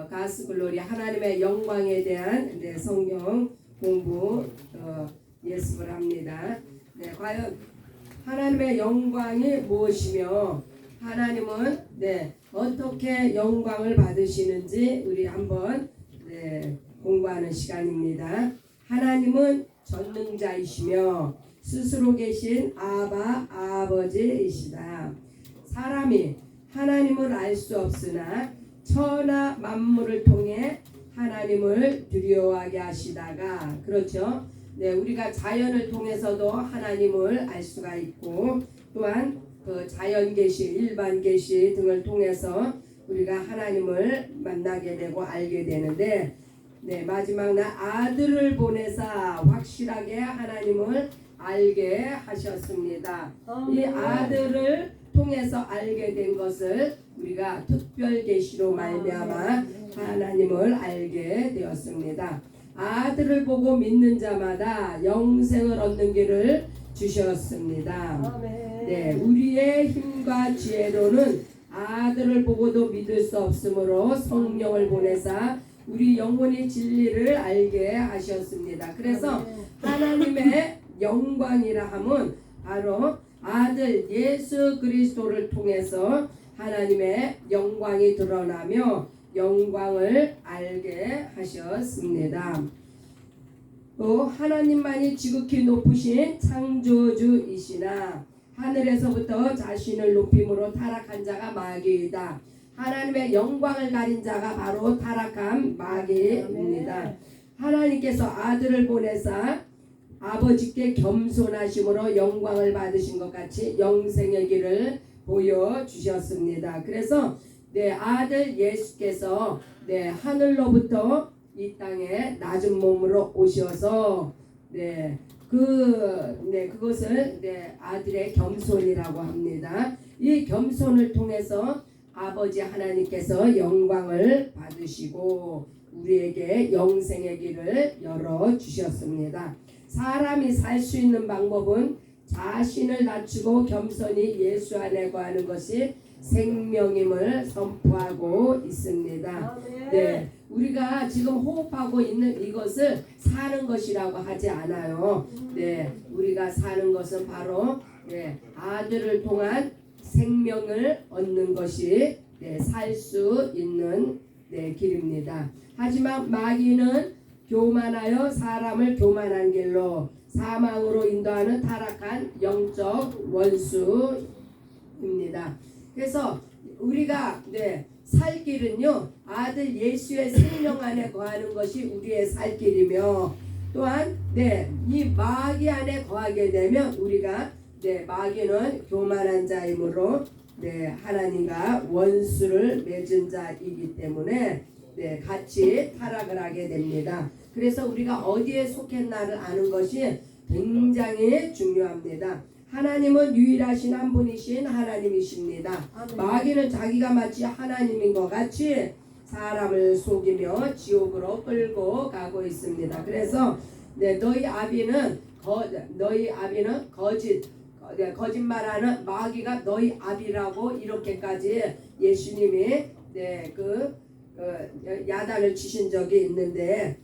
가스 글로리 하나님의 영광에 대한 성경 공부 예습을 합니다. 과연 하나님의 영광이 무엇이며 하나님은 어떻게 영광을 받으시는지 우리 한번 공부하는 시간입니다. 하나님은 전능자이시며 스스로 계신 아버지이시다. 사람이 하나님을 알 수 없으나 천하 만물을 통해 하나님을 두려워하게 하시다가, 그렇죠? 우리가 자연을 통해서도 하나님을 알 수가 있고, 또한 그 자연 계시, 일반 계시 등을 통해서 우리가 하나님을 만나게 되고 알게 되는데, 마지막 날 아들을 보내사 확실하게 하나님을 알게 하셨습니다. 이 아들을 통해서 알게 된 것을 우리가 특별 계시로 말미암아 하나님을 알게 되었습니다. 아들을 보고 믿는 자마다 영생을 얻는 길을 주셨습니다. 우리의 힘과 지혜로는 아들을 보고도 믿을 수 없으므로 성령을 보내사 우리 영혼이 진리를 알게 하셨습니다. 그래서 하나님의 영광이라 함은 바로 아들 예수 그리스도를 통해서 하나님의 영광이 드러나며 영광을 알게 하셨습니다. 또 하나님만이 지극히 높으신 창조주이시나 하늘에서부터 자신을 높임으로 타락한 자가 마귀이다. 하나님의 영광을 가린 자가 바로 타락한 마귀입니다. 하나님께서 아들을 보내사 아버지께 겸손하심으로 영광을 받으신 것 같이 영생의 길을 보여주셨습니다. 그래서 아들 예수께서 하늘로부터 이 땅에 낮은 몸으로 오셔서 그것을 아들의 겸손이라고 합니다. 이 겸손을 통해서 아버지 하나님께서 영광을 받으시고 우리에게 영생의 길을 열어주셨습니다. 사람이 살 수 있는 방법은 자신을 낮추고 겸손히 예수 안에 거하는 것이 생명임을 선포하고 있습니다. 우리가 지금 호흡하고 있는 이것을 사는 것이라고 하지 않아요. 우리가 사는 것은 바로 아들을 통한 생명을 얻는 것이 살 수 있는 길입니다. 하지만 마귀는 교만하여 사람을 교만한 길로 사망으로 인도하는 타락한 영적 원수입니다. 그래서 우리가 살 길은요, 아들 예수의 생명 안에 거하는 것이 우리의 살 길이며, 또한 이 마귀 안에 거하게 되면 우리가 마귀는 교만한 자이므로 하나님과 원수를 맺은 자이기 때문에 같이 타락을 하게 됩니다. 그래서 우리가 어디에 속했나를 아는 것이 굉장히 중요합니다. 하나님은 유일하신 한 분이신 하나님이십니다. 마귀는 자기가 마치 하나님인 것 같이 사람을 속이며 지옥으로 끌고 가고 있습니다. 그래서 너희 아비는 거짓말하는 마귀가 너희 아비라고 이렇게까지 예수님이 야단을 치신 적이 있는데,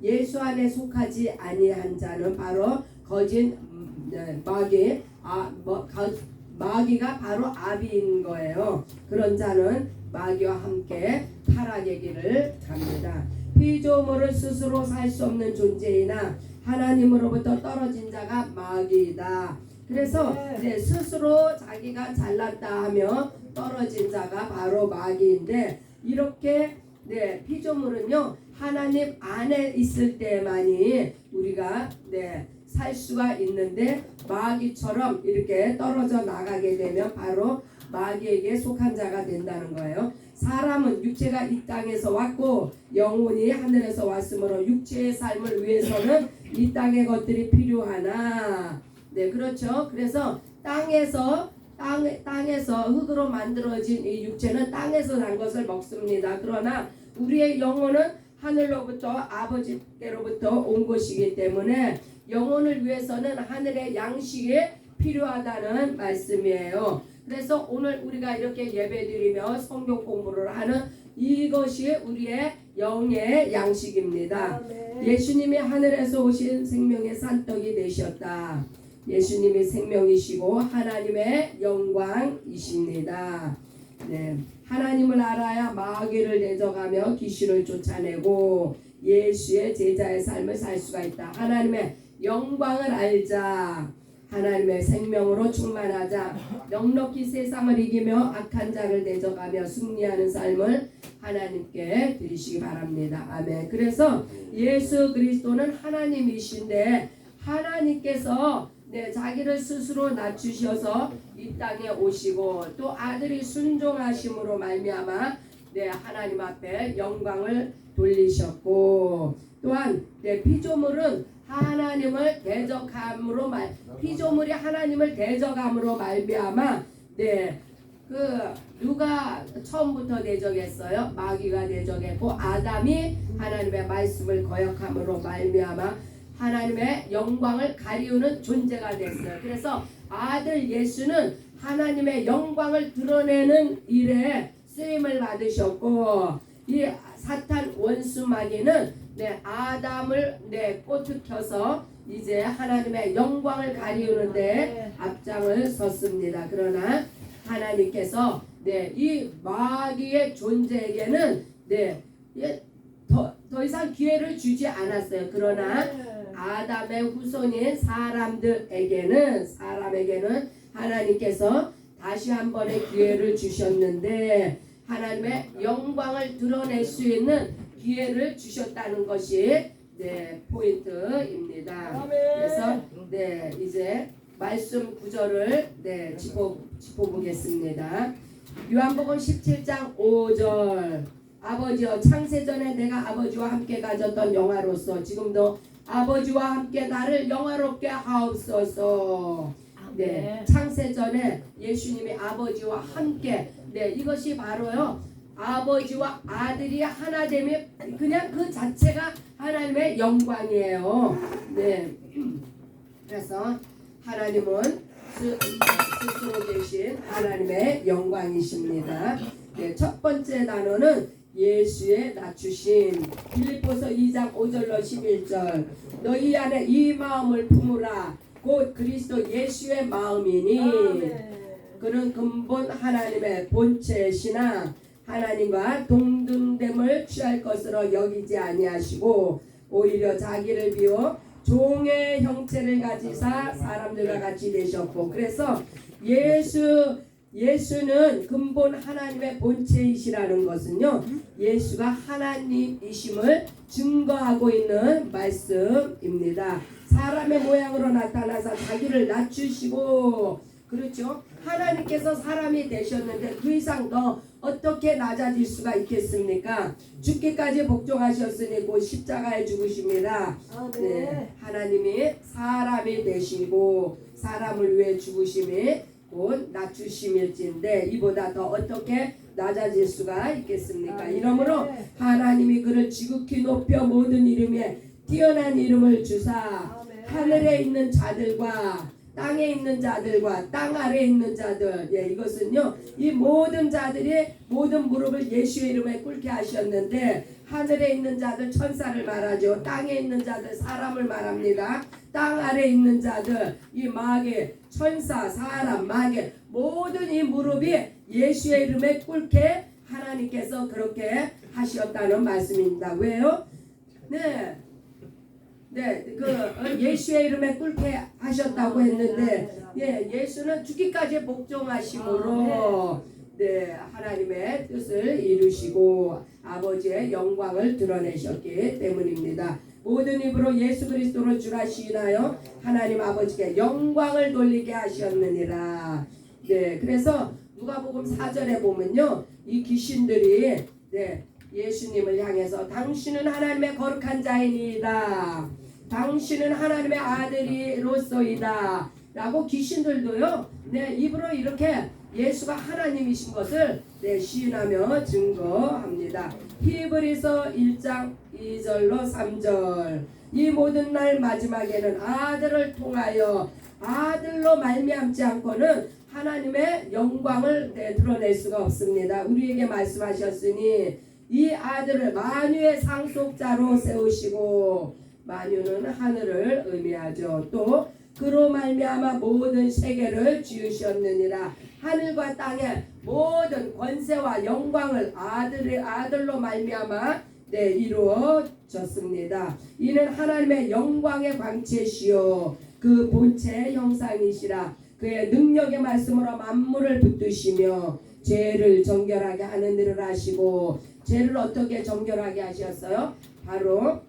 예수 안에 속하지 아니한 자는 바로 거짓 마귀가 바로 아비인 거예요. 그런 자는 마귀와 함께 타락의 길을 갑니다. 피조물을 스스로 살 수 없는 존재이나 하나님으로부터 떨어진 자가 마귀이다. 그래서 스스로 자기가 잘났다 하며 떨어진 자가 바로 마귀인데, 이렇게 피조물은요 하나님 안에 있을 때만이 우리가 살 수가 있는데, 마귀처럼 이렇게 떨어져 나가게 되면 바로 마귀에게 속한 자가 된다는 거예요. 사람은 육체가 이 땅에서 왔고 영혼이 하늘에서 왔으므로 육체의 삶을 위해서는 이 땅의 것들이 필요하나, 그렇죠. 그래서 땅에서 흙으로 만들어진 이 육체는 땅에서 난 것을 먹습니다. 그러나 우리의 영혼은 하늘로부터 아버지께로부터 온 것이기 때문에 영혼을 위해서는 하늘의 양식이 필요하다는 말씀이에요. 그래서 오늘 우리가 이렇게 예배드리며 성경 공부를 하는 이것이 우리의 영의 양식입니다. 아멘. 예수님이 하늘에서 오신 생명의 산떡이 되셨다. 예수님이 생명이시고 하나님의 영광이십니다. 네, 하나님을 알아야 마귀를 대적하며 귀신을 쫓아내고 예수의 제자의 삶을 살 수가 있다. 하나님의 영광을 알자. 하나님의 생명으로 충만하자. 넉넉히 세상을 이기며 악한 자를 대적하며 승리하는 삶을 하나님께 드리시기 바랍니다. 아멘. 그래서 예수 그리스도는 하나님이신데 하나님께서 자기를 스스로 낮추셔서 이 땅에 오시고 또 아들이 순종하심으로 말미암아 하나님 앞에 영광을 돌리셨고 또한 피조물은 하나님을 대적함으로 피조물이 하나님을 대적함으로 말미암아 누가 처음부터 대적했어요? 마귀가 대적했고 아담이 하나님의 말씀을 거역함으로 말미암아 하나님의 영광을 가리우는 존재가 됐어요. 그래서 아들 예수는 하나님의 영광을 드러내는 일에 쓰임을 받으셨고 이 사탄 원수 마귀는 아담을 꼬투켜서 이제 하나님의 영광을 가리우는데 앞장을 섰습니다. 그러나 하나님께서 이 마귀의 존재에게는 더 이상 기회를 주지 않았어요. 그러나 아담의 후손인 사람에게는 하나님께서 다시 한 번의 기회를 주셨는데 하나님의 영광을 드러낼 수 있는 기회를 주셨다는 것이 포인트입니다. 그래서 이제 말씀 구절을 짚어보겠습니다. 요한복음 17장 5절 아버지여 창세전에 내가 아버지와 함께 가졌던 영화로서 지금도 아버지와 함께 나를 영화롭게 하옵소서. 창세전에 예수님이 아버지와 함께 이것이 바로요 아버지와 아들이 하나됨이 그냥 그 자체가 하나님의 영광이에요. 그래서 하나님은 스스로 계신 하나님의 영광이십니다. 첫 번째 단어는 예수의 낮추심. 빌립보서 2장 5절로 11절 너희 안에 이 마음을 품으라 곧 그리스도 예수의 마음이니 그는 근본 하나님의 본체시나 하나님과 동등됨을 취할 것으로 여기지 아니하시고 오히려 자기를 비워 종의 형체를 가지사 사람들과 같이 되셨고 그래서 예수는 근본 하나님의 본체이시라는 것은요 예수가 하나님이심을 증거하고 있는 말씀입니다. 사람의 모양으로 나타나서 자기를 낮추시고 그렇죠. 하나님께서 사람이 되셨는데 그 이상 더 어떻게 낮아질 수가 있겠습니까? 죽기까지 복종하셨으니 곧 십자가에 죽으십니다. 하나님이 사람이 되시고 사람을 위해 죽으심이 곧 낮추심일진데 이보다 더 어떻게 낮아질 수가 있겠습니까? 이러므로 하나님이 그를 지극히 높여 모든 이름에 뛰어난 이름을 주사 하늘에 있는 자들과 땅에 있는 자들과 땅 아래에 있는 자들 이것은요 이 모든 자들이 모든 무릎을 예수의 이름에 꿇게 하셨는데 하늘에 있는 자들 천사를 말하죠. 땅에 있는 자들 사람을 말합니다. 땅 아래에 있는 자들 이 마귀 천사 사람 마귀 모든 이 무릎이 예수의 이름에 꿇게 하나님께서 그렇게 하셨다는 말씀입니다. 왜요? 예수의 이름에 꿇게 하셨다고 했는데 예수는 죽기까지 복종하심으로 하나님의 뜻을 이루시고 아버지의 영광을 드러내셨기 때문입니다. 모든 입으로 예수 그리스도를 주라 시인하여 하나님 아버지께 영광을 돌리게 하셨느니라. 그래서 누가복음 4절에 보면요 이 귀신들이 예수님을 향해서 당신은 하나님의 거룩한 자이니이다. 당신은 하나님의 아들이로소이다. 라고 귀신들도요 입으로 이렇게 예수가 하나님이신 것을 시인하며 증거합니다. 히브리서 1장 2절로 3절 이 모든 날 마지막에는 아들을 통하여 아들로 말미암지 않고는 하나님의 영광을 드러낼 수가 없습니다. 우리에게 말씀하셨으니 이 아들을 만유의 상속자로 세우시고, 만유는 하늘을 의미하죠. 또 그로 말미암아 모든 세계를 지으셨느니라. 하늘과 땅의 모든 권세와 영광을 아들로 말미암아 이루어졌습니다. 이는 하나님의 영광의 광채시요 그 본체의 형상이시라. 그의 능력의 말씀으로 만물을 붙드시며 죄를 정결하게 하는 일을 하시고, 죄를 어떻게 정결하게 하셨어요? 바로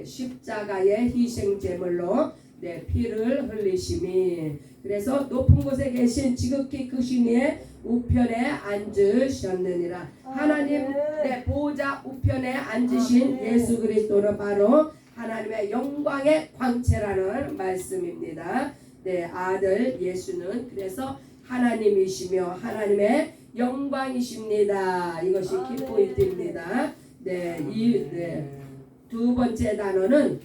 십자가의 희생 제물로 피를 흘리심이. 그래서 높은 곳에 계신 지극히 크신 이의 우편에 앉으셨느니라. 하나님 보좌 우편에 앉으신 예수 그리스도는 바로 하나님의 영광의 광채라는 말씀입니다. 아들 예수는 그래서 하나님이시며 하나님의 영광이십니다. 이것이 키포인트입니다. 두 번째 단어는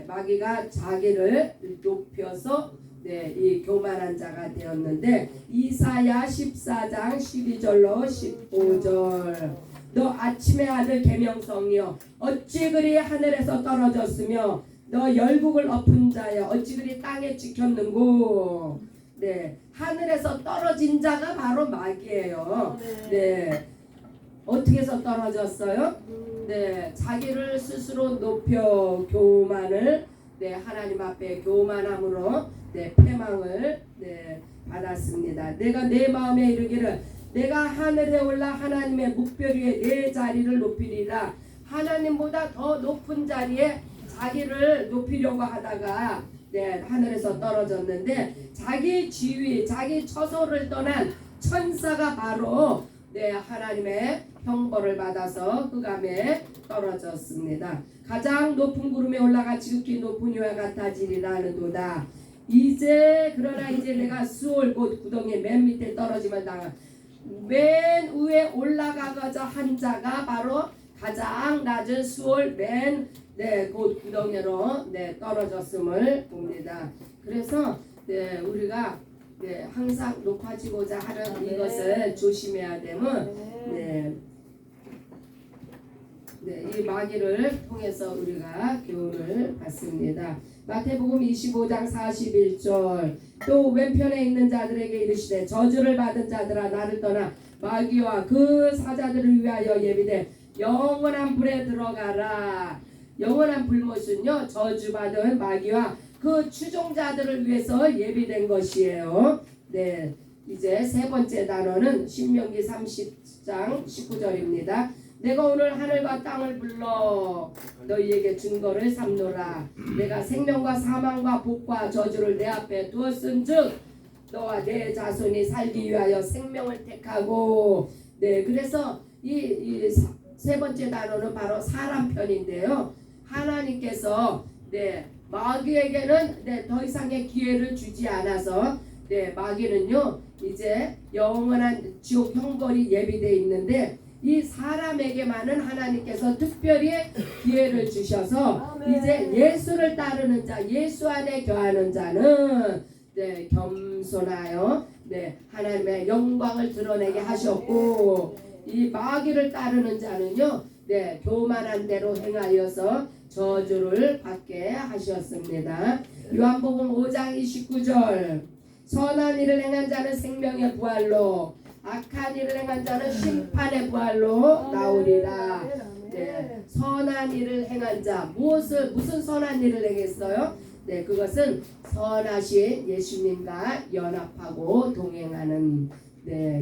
마귀가 자기를 높여서 이 교만한 자가 되었는데, 이사야 14장 12절로 15절. 너 아침의 아들 계명성이여 어찌 그리 하늘에서 떨어졌으며 너 열국을 엎은 자여 어찌 그리 땅에 찍혔는고. 하늘에서 떨어진 자가 바로 마귀예요. 어떻게 해서 떨어졌어요? 자기를 스스로 높여 교만을 하나님 앞에 교만함으로 패망을 받았습니다. 내가 내 마음에 이르기를 내가 하늘에 올라 하나님의 묵별 위에 내 자리를 높이리라. 하나님보다 더 높은 자리에 자기를 높이려고 하다가 하늘에서 떨어졌는데, 자기 지위, 자기 처소를 떠난 천사가 바로 하나님의 형벌을 받아서 흑암에 떨어졌습니다. 가장 높은 구름에 올라가 지극히 높은 이와 같아지리라 하는도다. 그러나 이제 내가 수월 곧 구덩이 맨 밑에 떨어지면 맨 위에 올라가고자 한 자가 바로 가장 낮은 수월 맨 곧 구덩이로 떨어졌음을 봅니다. 그래서 우리가 항상 높아지고자 하는 이것을 조심해야 되면 이 마귀를 통해서 우리가 교훈을 받습니다. 마태복음 25장 41절. 또 왼편에 있는 자들에게 이르시되 저주를 받은 자들아 나를 떠나 마귀와 그 사자들을 위하여 예비된 영원한 불에 들어가라. 영원한 불못은요, 저주받은 마귀와 그 추종자들을 위해서 예비된 것이에요. 이제 세 번째 단어는 신명기 30장 19절입니다. 내가 오늘 하늘과 땅을 불러 너희에게 증거를 삼노라. 내가 생명과 사망과 복과 저주를 내 앞에 두었은즉 너와 내 자손이 살기 위하여 생명을 택하고. 그래서 이 세 번째 단어는 바로 사람 편인데요. 하나님께서 마귀에게는 더 이상의 기회를 주지 않아서 마귀는요 이제 영원한 지옥 형벌이 예비되어 있는데, 이 사람에게만은 하나님께서 특별히 기회를 주셔서 이제 예수를 따르는 자, 예수 안에 거하는 자는 겸손하여 하나님의 영광을 드러내게 하셨고, 이 마귀를 따르는 자는요 교만한 대로 행하여서 저주를 받게 하셨습니다. 요한복음 5장 29절. 선한 일을 행한 자는 생명의 부활로, 악한 일을 행한 자는 심판의 부활로 나오리라. 선한 일을 행한 자, 무슨 선한 일을 행했어요? 그것은 선하신 예수님과 연합하고 동행하는.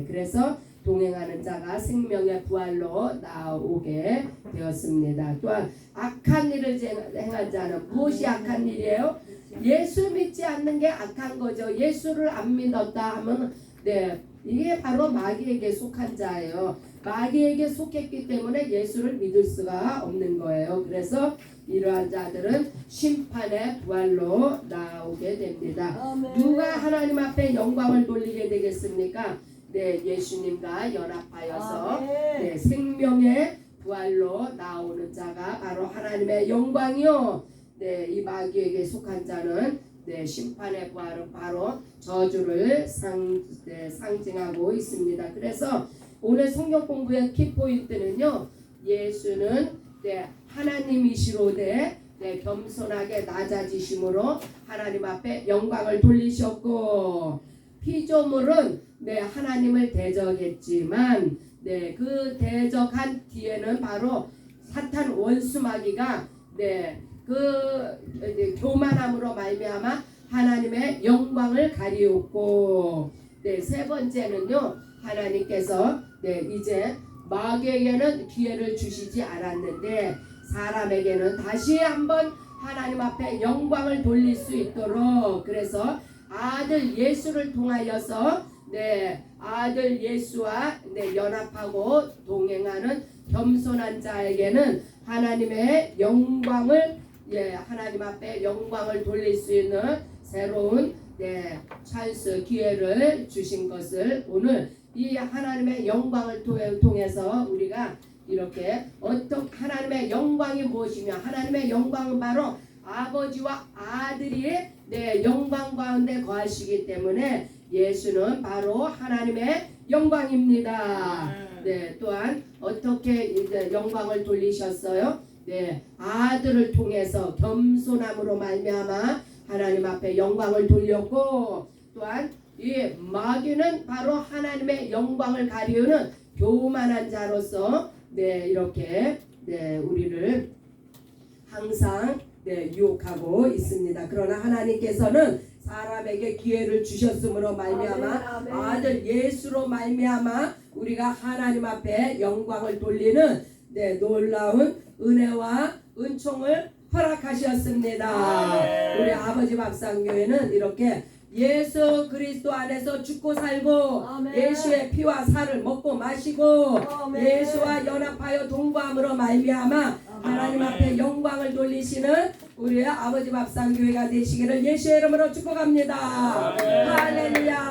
그래서 동행하는 자가 생명의 부활로 나오게 되었습니다. 또한 악한 일을 행한 자는 무엇이 악한 일이에요? 예수 믿지 않는 게 악한 거죠. 예수를 안 믿었다 하면 이게 바로 마귀에게 속한 자예요. 마귀에게 속했기 때문에 예수를 믿을 수가 없는 거예요. 그래서 이러한 자들은 심판의 부활로 나오게 됩니다. 누가 하나님 앞에 영광을 돌리게 되겠습니까? 예수님과 연합하여서 생명의 부활로 나오는 자가 바로 하나님의 영광이요. 이 마귀에게 속한 자는 심판의 부활은 바로 저주를 상징하고 있습니다. 그래서 오늘 성경 공부의 키포인트는요. 예수는 하나님이시로되 겸손하게 낮아지심으로 하나님 앞에 영광을 돌리셨고, 피조물은 하나님을 대적했지만 그 대적한 뒤에는 바로 사탄 원수 마귀가 그 교만함으로 말미암아 하나님의 영광을 가리웠고, 세 번째는요, 하나님께서 이제 마귀에게는 기회를 주시지 않았는데 사람에게는 다시 한번 하나님 앞에 영광을 돌릴 수 있도록, 그래서 아들 예수를 통하여서 아들 예수와 연합하고 동행하는 겸손한 자에게는 하나님의 영광을 하나님 앞에 영광을 돌릴 수 있는 새로운 찬스 기회를 주신 것을 오늘 이 하나님의 영광을 통해서 우리가 이렇게 하나님의 영광이 무엇이며, 하나님의 영광은 바로 아버지와 아들이 영광 가운데 거하시기 때문에 예수는 바로 하나님의 영광입니다. 또한 어떻게 이제 영광을 돌리셨어요? 아들을 통해서 겸손함으로 말미암아 하나님 앞에 영광을 돌렸고, 또한 이 마귀는 바로 하나님의 영광을 가리우는 교만한 자로서 이렇게 우리를 항상 유혹하고 있습니다. 그러나 하나님께서는 사람에게 기회를 주셨으므로 말미암아 아들 예수로 말미암아 우리가 하나님 앞에 영광을 돌리는 놀라운 은혜와 은총을 허락하셨습니다. 우리 아버지 밥상교회는 이렇게 예수 그리스도 안에서 죽고 살고 예수의 피와 살을 먹고 마시고 예수와 연합하여 동거함으로 말미암아 하나님 앞에 영광을 돌리시는 우리의 아버지 밥상교회가 되시기를 예수의 이름으로 축복합니다. 할렐루야.